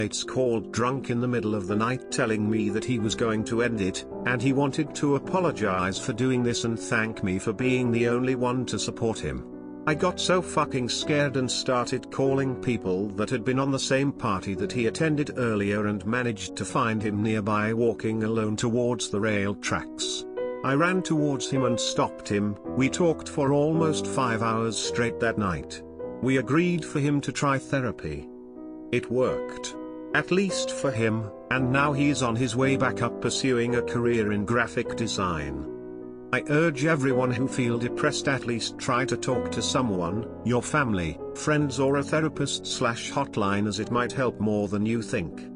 It's called drunk in the middle of the night telling me that he was going to end it, and he wanted to apologize for doing this and thank me for being the only one to support him. I got so fucking scared and started calling people that had been on the same party that he attended earlier and managed to find him nearby walking alone towards the rail tracks. I ran towards him and stopped him. We talked for almost 5 hours straight that night. We agreed for him to try therapy. It worked. At least for him, and now he's on his way back up pursuing a career in graphic design. I urge everyone who feel depressed at least try to talk to someone, your family, friends or a therapist/hotline, as it might help more than you think.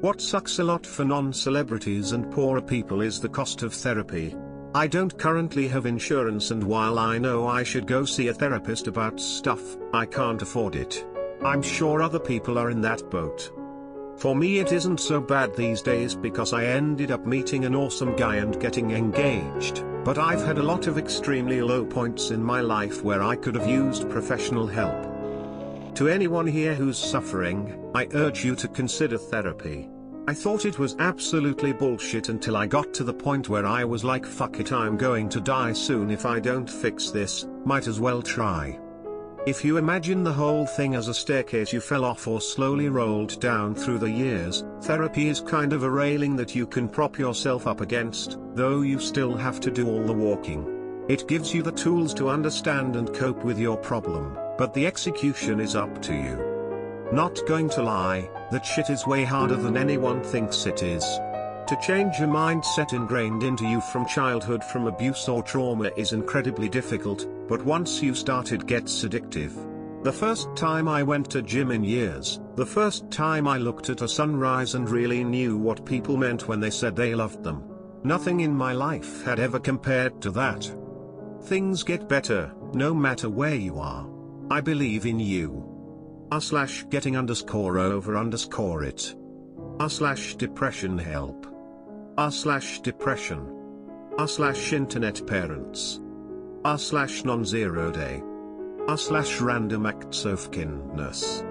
What sucks a lot for non-celebrities and poorer people is the cost of therapy. I don't currently have insurance, and while I know I should go see a therapist about stuff, I can't afford it. I'm sure other people are in that boat. For me it isn't so bad these days because I ended up meeting an awesome guy and getting engaged, but I've had a lot of extremely low points in my life where I could have used professional help. To anyone here who's suffering, I urge you to consider therapy. I thought it was absolutely bullshit until I got to the point where I was like, fuck it, I'm going to die soon if I don't fix this, might as well try. If you imagine the whole thing as a staircase you fell off or slowly rolled down through the years, therapy is kind of a railing that you can prop yourself up against, though you still have to do all the walking. It gives you the tools to understand and cope with your problem, but the execution is up to you. Not going to lie, that shit is way harder than anyone thinks it is. To change a mindset ingrained into you from childhood from abuse or trauma is incredibly difficult, but once you start it gets addictive. The first time I went to gym in years, the first time I looked at a sunrise and really knew what people meant when they said they loved them. Nothing in my life had ever compared to that. Things get better, no matter where you are. I believe in you. r/getting_over_it. r/depression help. r/depression. r/internet parents. r/non-zero day. r/random acts of kindness.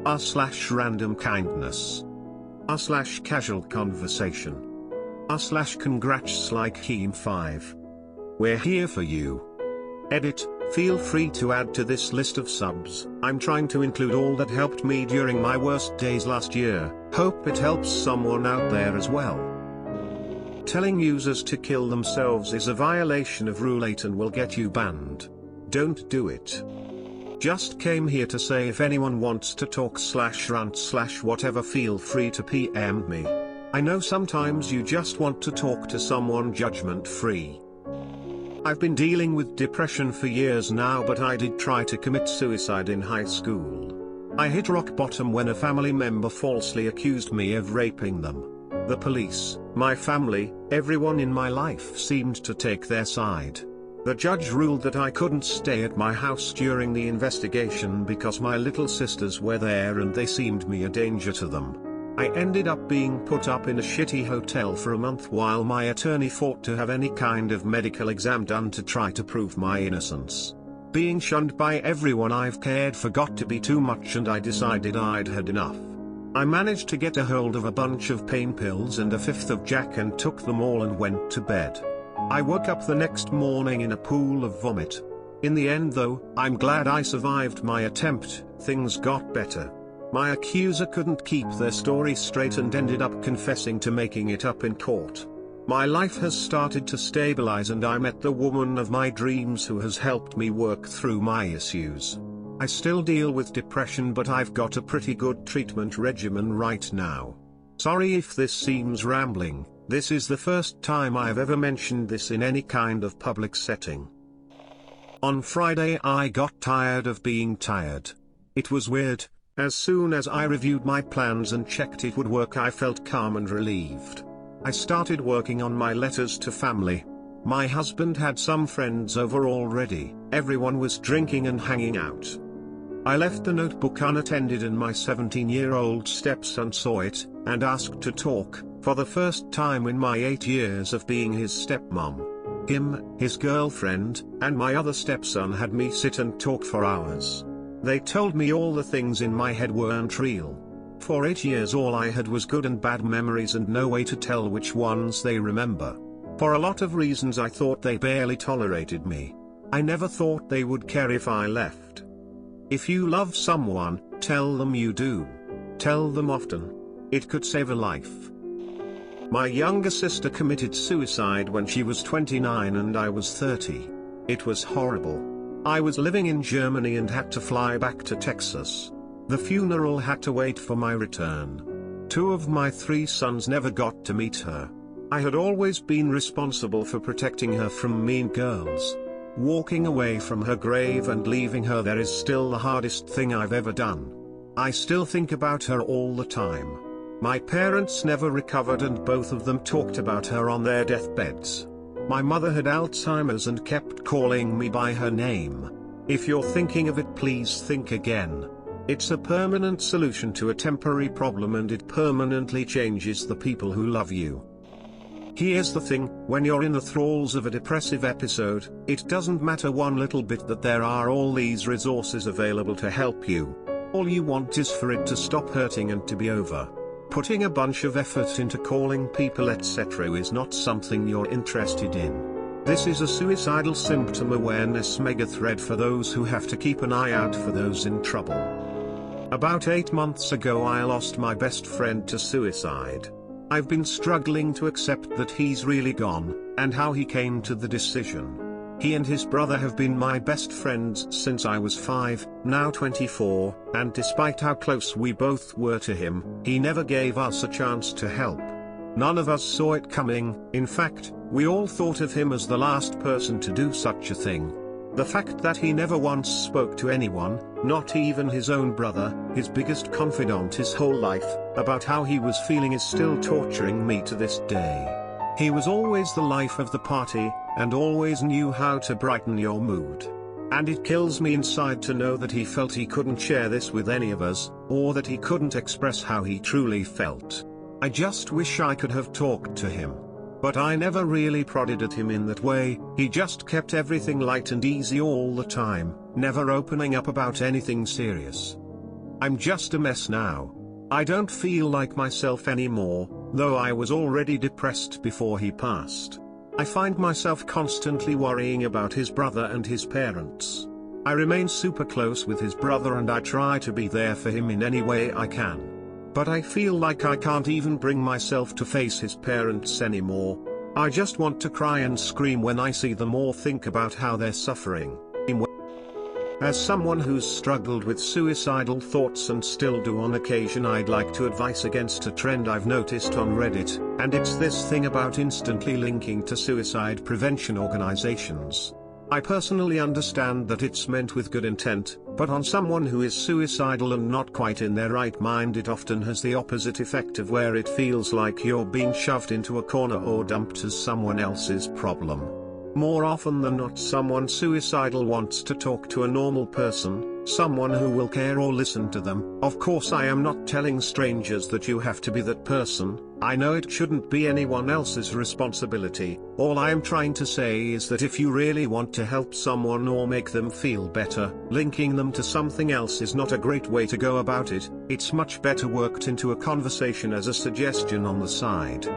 r/random kindness. r/casual conversation. r/congrats like Heem 5. We're here for you. Edit, feel free to add to this list of subs. I'm trying to include all that helped me during my worst days last year. Hope it helps someone out there as well. Telling users to kill themselves is a violation of Rule 8 and will get you banned. Don't do it. Just came here to say if anyone wants to talk/rant/whatever, feel free to PM me. I know sometimes you just want to talk to someone judgment-free. I've been dealing with depression for years now, but I did try to commit suicide in high school. I hit rock bottom when a family member falsely accused me of raping them. The police, my family, everyone in my life seemed to take their side. The judge ruled that I couldn't stay at my house during the investigation because my little sisters were there and they seemed me a danger to them. I ended up being put up in a shitty hotel for a month while my attorney fought to have any kind of medical exam done to try to prove my innocence. Being shunned by everyone I've cared for got to be too much and I decided I'd had enough. I managed to get a hold of a bunch of pain pills and a fifth of Jack and took them all and went to bed. I woke up the next morning in a pool of vomit. In the end though, I'm glad I survived my attempt. Things got better. My accuser couldn't keep their story straight and ended up confessing to making it up in court. My life has started to stabilize and I met the woman of my dreams who has helped me work through my issues. I still deal with depression, but I've got a pretty good treatment regimen right now. Sorry if this seems rambling, this is the first time I've ever mentioned this in any kind of public setting. On Friday I got tired of being tired. It was weird. As soon as I reviewed my plans and checked it would work, I felt calm and relieved. I started working on my letters to family. My husband had some friends over already, everyone was drinking and hanging out. I left the notebook unattended and my 17-year-old stepson saw it, and asked to talk, for the first time in my 8 years of being his stepmom. Him, his girlfriend, and my other stepson had me sit and talk for hours. They told me all the things in my head weren't real. For 8 years all I had was good and bad memories and no way to tell which ones they remember. For a lot of reasons I thought they barely tolerated me. I never thought they would care if I left. If you love someone, tell them you do. Tell them often. It could save a life. My younger sister committed suicide when she was 29 and I was 30. It was horrible. I was living in Germany and had to fly back to Texas. The funeral had to wait for my return. 2 of my 3 sons never got to meet her. I had always been responsible for protecting her from mean girls. Walking away from her grave and leaving her there is still the hardest thing I've ever done. I still think about her all the time. My parents never recovered and both of them talked about her on their deathbeds. My mother had Alzheimer's and kept calling me by her name. If you're thinking of it, please think again. It's a permanent solution to a temporary problem and it permanently changes the people who love you. Here's the thing, when you're in the thralls of a depressive episode, it doesn't matter one little bit that there are all these resources available to help you. All you want is for it to stop hurting and to be over. Putting a bunch of effort into calling people etc. is not something you're interested in. This is a suicidal symptom awareness megathread for those who have to keep an eye out for those in trouble. About 8 months ago I lost my best friend to suicide. I've been struggling to accept that he's really gone, and how he came to the decision. He and his brother have been my best friends since I was 5, now 24, and despite how close we both were to him, he never gave us a chance to help. None of us saw it coming. In fact, we all thought of him as the last person to do such a thing. The fact that he never once spoke to anyone, not even his own brother, his biggest confidant his whole life, about how he was feeling is still torturing me to this day. He was always the life of the party, and always knew how to brighten your mood. And it kills me inside to know that he felt he couldn't share this with any of us, or that he couldn't express how he truly felt. I just wish I could have talked to him. But I never really prodded at him in that way. He just kept everything light and easy all the time, never opening up about anything serious. I'm just a mess now. I don't feel like myself anymore, though I was already depressed before he passed. I find myself constantly worrying about his brother and his parents. I remain super close with his brother and I try to be there for him in any way I can. But I feel like I can't even bring myself to face his parents anymore. I just want to cry and scream when I see them or think about how they're suffering. As someone who's struggled with suicidal thoughts and still do on occasion, I'd like to advise against a trend I've noticed on Reddit, and it's this thing about instantly linking to suicide prevention organizations. I personally understand that it's meant with good intent, but on someone who is suicidal and not quite in their right mind it often has the opposite effect of where it feels like you're being shoved into a corner or dumped as someone else's problem. More often than not, someone suicidal wants to talk to a normal person, someone who will care or listen to them. Of course, I am not telling strangers that you have to be that person. I know it shouldn't be anyone else's responsibility. All I am trying to say is that if you really want to help someone or make them feel better, linking them to something else is not a great way to go about it. It's much better worked into a conversation as a suggestion on the side.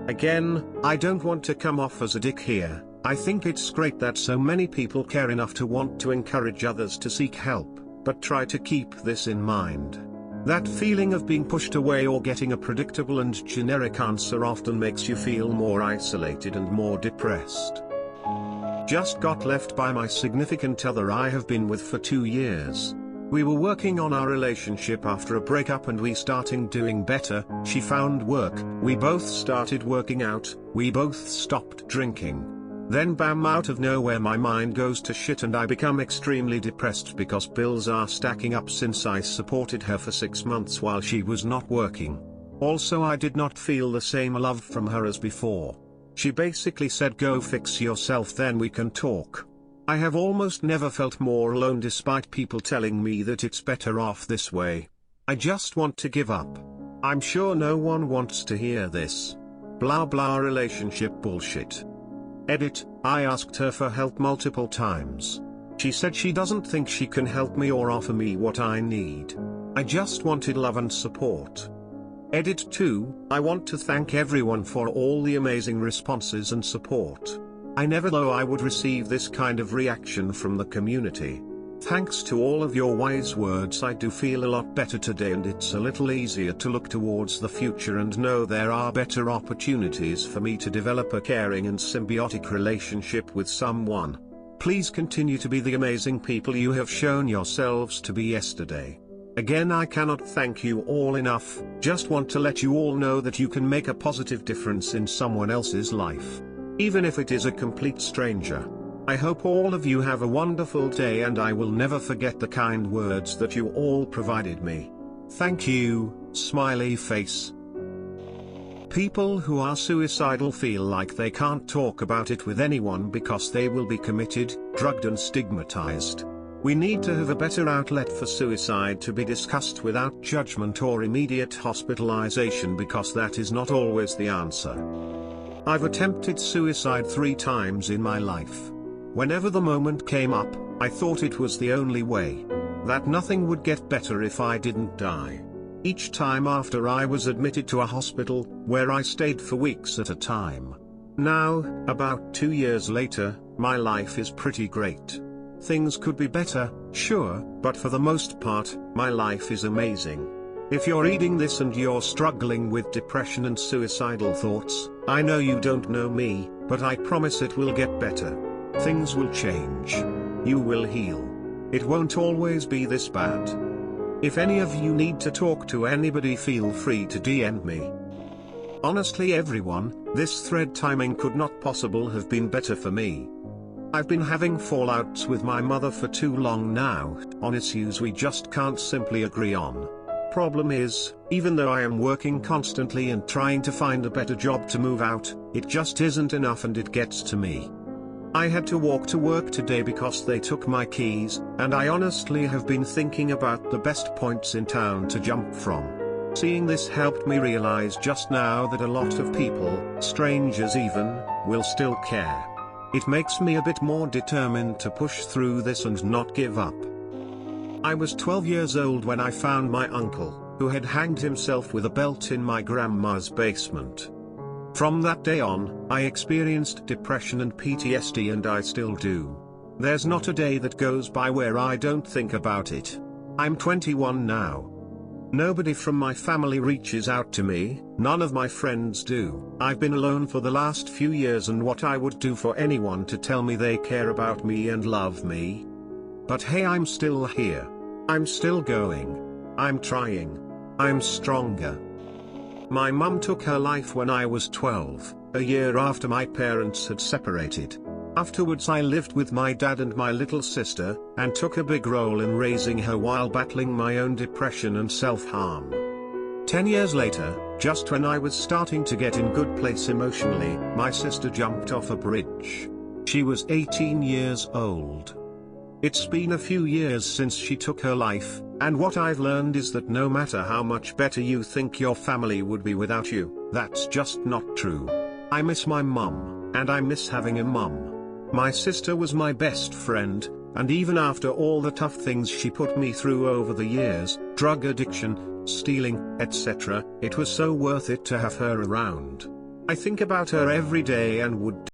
Again, I don't want to come off as a dick here. I think it's great that so many people care enough to want to encourage others to seek help, but try to keep this in mind. That feeling of being pushed away or getting a predictable and generic answer often makes you feel more isolated and more depressed. Just got left by my significant other I have been with for 2 years. We were working on our relationship after a breakup and we started doing better. She found work, we both started working out, we both stopped drinking. Then bam, out of nowhere my mind goes to shit and I become extremely depressed because bills are stacking up since I supported her for 6 months while she was not working. Also, I did not feel the same love from her as before. She basically said, "Go fix yourself, then we can talk." I have almost never felt more alone despite people telling me that it's better off this way. I just want to give up. I'm sure no one wants to hear this. Blah blah relationship bullshit. Edit, I asked her for help multiple times. She said she doesn't think she can help me or offer me what I need. I just wanted love and support. Edit 2, I want to thank everyone for all the amazing responses and support. I never thought I would receive this kind of reaction from the community. Thanks to all of your wise words, I do feel a lot better today, and it's a little easier to look towards the future and know there are better opportunities for me to develop a caring and symbiotic relationship with someone. Please continue to be the amazing people you have shown yourselves to be yesterday. Again, I cannot thank you all enough. Just want to let you all know that you can make a positive difference in someone else's life, even if it is a complete stranger. I hope all of you have a wonderful day, and I will never forget the kind words that you all provided me. Thank you, smiley face. People who are suicidal feel like they can't talk about it with anyone because they will be committed, drugged and stigmatized. We need to have a better outlet for suicide to be discussed without judgment or immediate hospitalization, because that is not always the answer. I've attempted suicide 3 times in my life. Whenever the moment came up, I thought it was the only way. That nothing would get better if I didn't die. Each time after, I was admitted to a hospital, where I stayed for weeks at a time. Now, about 2 years later, my life is pretty great. Things could be better, sure, but for the most part, my life is amazing. If you're reading this and you're struggling with depression and suicidal thoughts, I know you don't know me, but I promise it will get better. Things will change. You will heal. It won't always be this bad. If any of you need to talk to anybody, feel free to DM me. Honestly everyone, this thread timing could not possibly have been better for me. I've been having fallouts with my mother for too long now, on issues we just can't simply agree on. Problem is, even though I am working constantly and trying to find a better job to move out, it just isn't enough, and it gets to me. I had to walk to work today because they took my keys, and I honestly have been thinking about the best points in town to jump from. Seeing this helped me realize just now that a lot of people, strangers even, will still care. It makes me a bit more determined to push through this and not give up. I was 12 years old when I found my uncle, who had hanged himself with a belt in my grandma's basement. From that day on, I experienced depression and PTSD, and I still do. There's not a day that goes by where I don't think about it. I'm 21 now. Nobody from my family reaches out to me, none of my friends do. I've been alone for the last few years, and what I would do for anyone to tell me they care about me and love me. But hey, I'm still here. I'm still going. I'm trying. I'm stronger. My mum took her life when I was 12, a year after my parents had separated. Afterwards I lived with my dad and my little sister, and took a big role in raising her while battling my own depression and self-harm. 10 years later, just when I was starting to get in good place emotionally, my sister jumped off a bridge. She was 18 years old. It's been a few years since she took her life, and what I've learned is that no matter how much better you think your family would be without you, that's just not true. I miss my mum, and I miss having a mum. My sister was my best friend, and even after all the tough things she put me through over the years, drug addiction, stealing, etc., it was so worth it to have her around. I think about her every day and would